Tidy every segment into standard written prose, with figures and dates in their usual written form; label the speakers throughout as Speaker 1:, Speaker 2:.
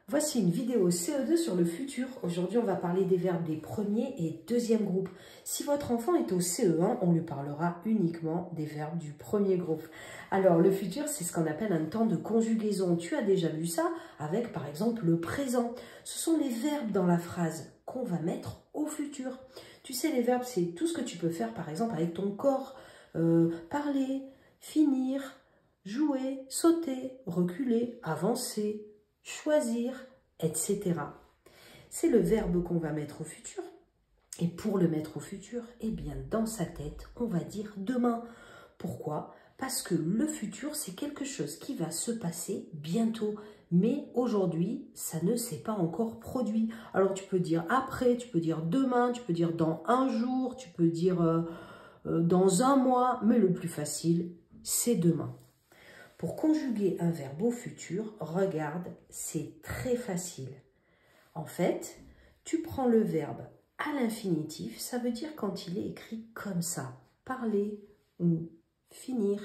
Speaker 1: Voici une vidéo CE2 sur le futur. Aujourd'hui, on va parler des verbes des premiers et deuxième groupes. Si votre enfant est au CE1, on lui parlera uniquement des verbes du premier groupe. Alors, le futur, c'est ce qu'on appelle un temps de conjugaison. Tu as déjà vu ça avec, par exemple, le présent. Ce sont les verbes dans la phrase qu'on va mettre au futur. Tu sais, les verbes, c'est tout ce que tu peux faire, par exemple, avec ton corps. Parler, finir, jouer, sauter, reculer, avancer, choisir, etc. C'est le verbe qu'on va mettre au futur. Et pour le mettre au futur, eh bien, dans sa tête, on va dire demain. Pourquoi? Parce que le futur, c'est quelque chose qui va se passer bientôt. Mais aujourd'hui, ça ne s'est pas encore produit. Alors, tu peux dire après, tu peux dire demain, tu peux dire dans un jour, tu peux dire dans un mois. Mais le plus facile, c'est demain. Pour conjuguer un verbe au futur, regarde, c'est très facile. En fait, tu prends le verbe à l'infinitif, ça veut dire quand il est écrit comme ça, parler ou finir.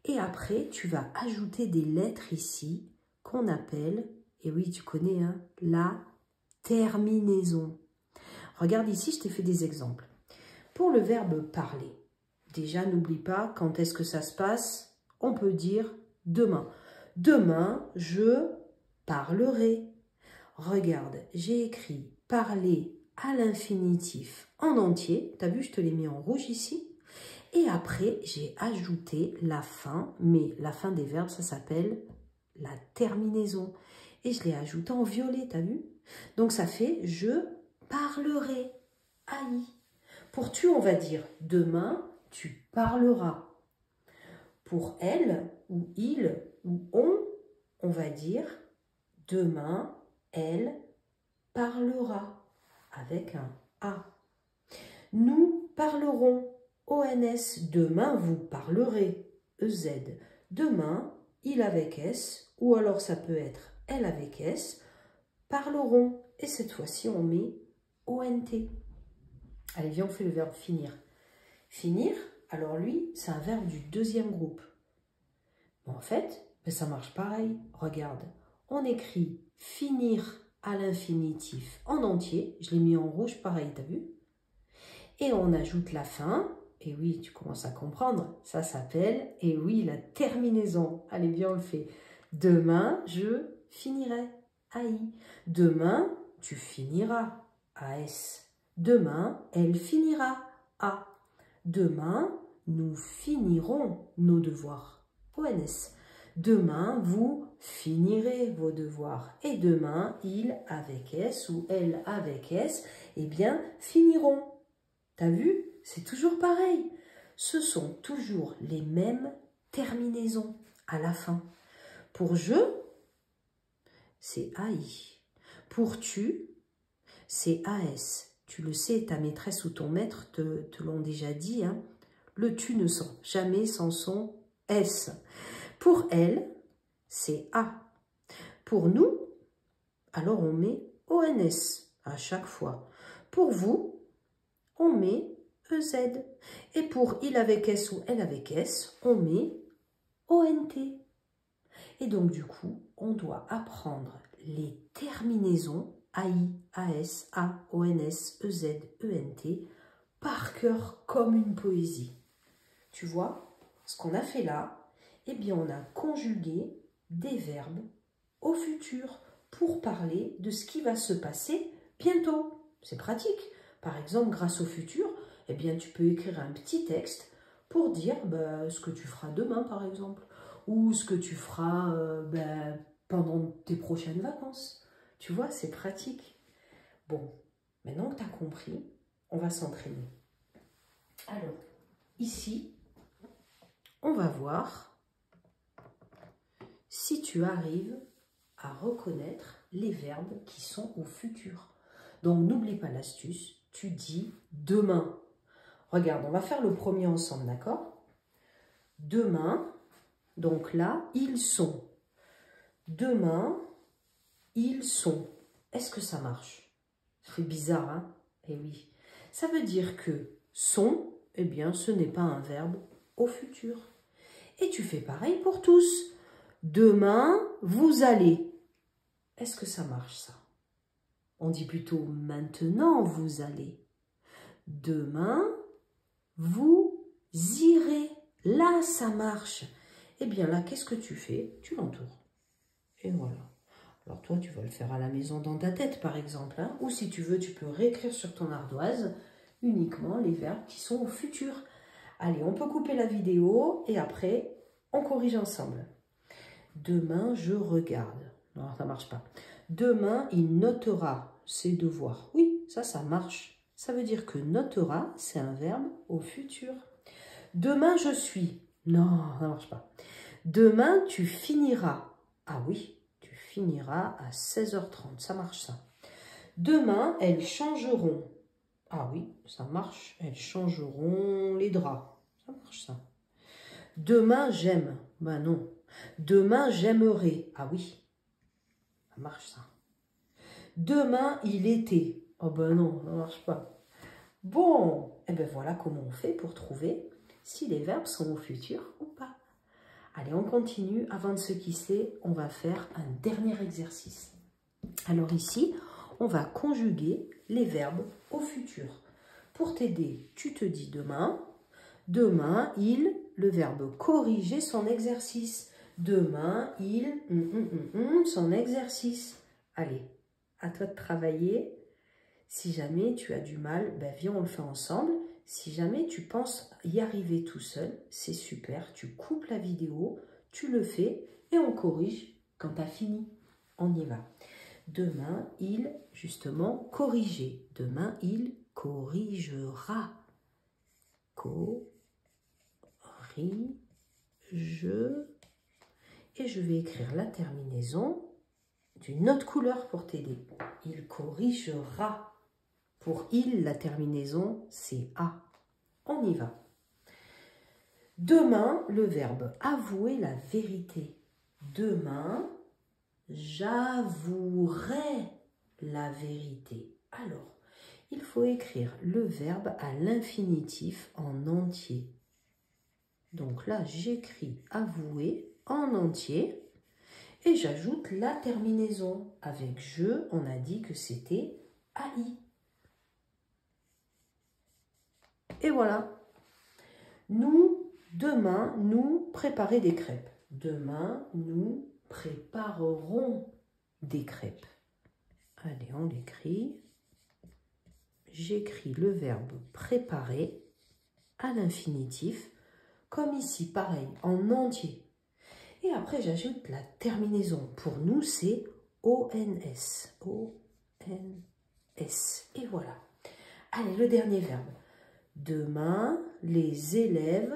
Speaker 1: Et après, tu vas ajouter des lettres ici qu'on appelle, et oui, tu connais, hein, la terminaison. Regarde ici, je t'ai fait des exemples. Pour le verbe parler, déjà, n'oublie pas quand est-ce que ça se passe. On peut dire demain. Demain, je parlerai. Regarde, j'ai écrit parler à l'infinitif en entier. Tu as vu, je te l'ai mis en rouge ici. Et après, j'ai ajouté la fin, mais la fin des verbes, ça s'appelle la terminaison. Et je l'ai ajouté en violet, tu as vu? Donc, ça fait je parlerai. Aïe. Pour tu, on va dire demain, tu parleras. Pour elle, ou il, ou on va dire demain, elle parlera avec un A. Nous parlerons, ONS, demain vous parlerez, EZ. Demain, il avec S, ou alors ça peut être elle avec S, parleront. Et cette fois-ci, on met ONT. Allez, viens, on fait le verbe finir. Finir, alors lui, c'est un verbe du deuxième groupe. Bon, en fait, ben ça marche pareil. Regarde, on écrit finir à l'infinitif en entier. Je l'ai mis en rouge, pareil, t'as vu? Et on ajoute la fin. Et oui, tu commences à comprendre. Ça s'appelle, et oui, la terminaison. Allez, viens, on le fait. Demain, je finirai. AI. Demain, tu finiras. AS. Demain, elle finira. A. Demain, nous finirons nos devoirs. ONS. Demain, vous finirez vos devoirs. Et demain, il avec S ou elle avec S, eh bien, finiront. T'as vu? C'est toujours pareil. Ce sont toujours les mêmes terminaisons à la fin. Pour je, c'est AI. Pour tu, c'est AS. Tu le sais, ta maîtresse ou ton maître te l'ont déjà dit, hein. Le tu ne sort jamais sans son S. Pour elle, c'est A. Pour nous, alors on met ONS à chaque fois. Pour vous, on met EZ. Et pour il avec S ou elle avec S, on met ONT. Et donc du coup, on doit apprendre les terminaisons AI, AS, A, ONS, EZ, ENT par cœur comme une poésie. Tu vois, ce qu'on a fait là, eh bien on a conjugué des verbes au futur pour parler de ce qui va se passer bientôt. C'est pratique. Par exemple, grâce au futur, eh bien tu peux écrire un petit texte pour dire ce que tu feras demain, par exemple, ou ce que tu feras pendant tes prochaines vacances. Tu vois, c'est pratique. Bon, maintenant que tu as compris, on va s'entraîner. Alors, ici, on va voir si tu arrives à reconnaître les verbes qui sont au futur. Donc, n'oublie pas l'astuce, tu dis demain. Regarde, on va faire le premier ensemble, d'accord? Demain, donc là, ils sont. Demain, ils sont. Est-ce que ça marche? Ça fait bizarre, hein? Eh oui. Ça veut dire que sont, eh bien, ce n'est pas un verbe au futur. Et tu fais pareil pour tous. Demain, vous allez. est-ce que ça marche ça? On dit plutôt maintenant vous allez. Demain, vous irez. Là, ça marche. Eh bien là, qu'est-ce que tu fais? Tu l'entoures. Et voilà. Alors toi, tu vas le faire à la maison dans ta tête, par exemple. Hein? Ou si tu veux, tu peux réécrire sur ton ardoise uniquement les verbes qui sont au futur. Allez, on peut couper la vidéo et après, on corrige ensemble. Demain, je regarde. Non, ça ne marche pas. Demain, il notera ses devoirs. Oui, ça marche. Ça veut dire que notera, c'est un verbe au futur. Demain, je suis. Non, ça ne marche pas. Demain, tu finiras. Ah oui, tu finiras à 16h30. Ça marche ça. Demain, elles changeront. Ah oui, ça marche. Elles changeront les draps. Ça marche ça. Demain, j'aime. Ben non. Demain, j'aimerais. Ah oui, ça marche ça. Demain, il était. Oh ben non, ça marche pas. Bon, et ben voilà comment on fait pour trouver si les verbes sont au futur ou pas. Allez, on continue. Avant de se quitter, on va faire un dernier exercice. Alors ici, on va conjuguer les verbes au futur. Pour t'aider, tu te dis demain. Demain, il, le verbe corriger son exercice. Demain, il, son exercice. Allez, à toi de travailler. Si jamais tu as du mal, ben viens, on le fait ensemble. Si jamais tu penses y arriver tout seul, c'est super. Tu coupes la vidéo, tu le fais et on corrige quand tu as fini. On y va. Demain, il, justement, corriger. Demain, il corrigera. Et je vais écrire la terminaison d'une autre couleur pour t'aider. Il corrigera. Pour il, la terminaison, c'est A. On y va. Demain, le verbe avouer la vérité. Demain, j'avouerai la vérité. Alors, il faut écrire le verbe à l'infinitif en entier. Donc là, j'écris avouer en entier et j'ajoute la terminaison. Avec je, on a dit que c'était AI. Et voilà. Nous, demain, nous préparer des crêpes. Demain, nous préparerons des crêpes. Allez, on l'écrit. J'écris le verbe préparer à l'infinitif, comme ici, pareil, en entier. Et après, j'ajoute la terminaison. Pour nous, c'est ONS. ONS. Et voilà. Allez, le dernier verbe. Demain, les élèves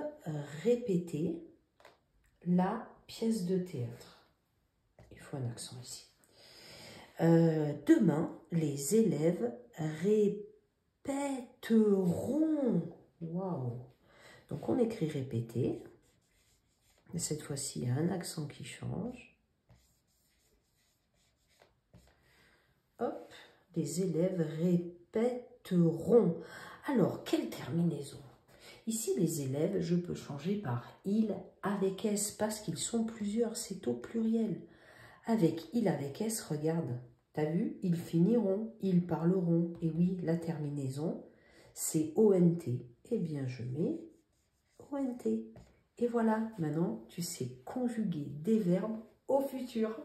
Speaker 1: répétaient la pièce de théâtre. Il faut un accent ici. Demain, les élèves répéteront. Waouh! Donc, on écrit répéter. Cette fois-ci, il y a un accent qui change. Hop, les élèves répéteront. Alors, quelle terminaison? Ici, les élèves, je peux changer par il avec S parce qu'ils sont plusieurs, c'est au pluriel. Avec il avec S, regarde, t'as vu? Ils finiront, ils parleront. Et oui, la terminaison, c'est ONT. Eh bien, je mets ONT. Et voilà, maintenant, tu sais conjuguer des verbes au futur.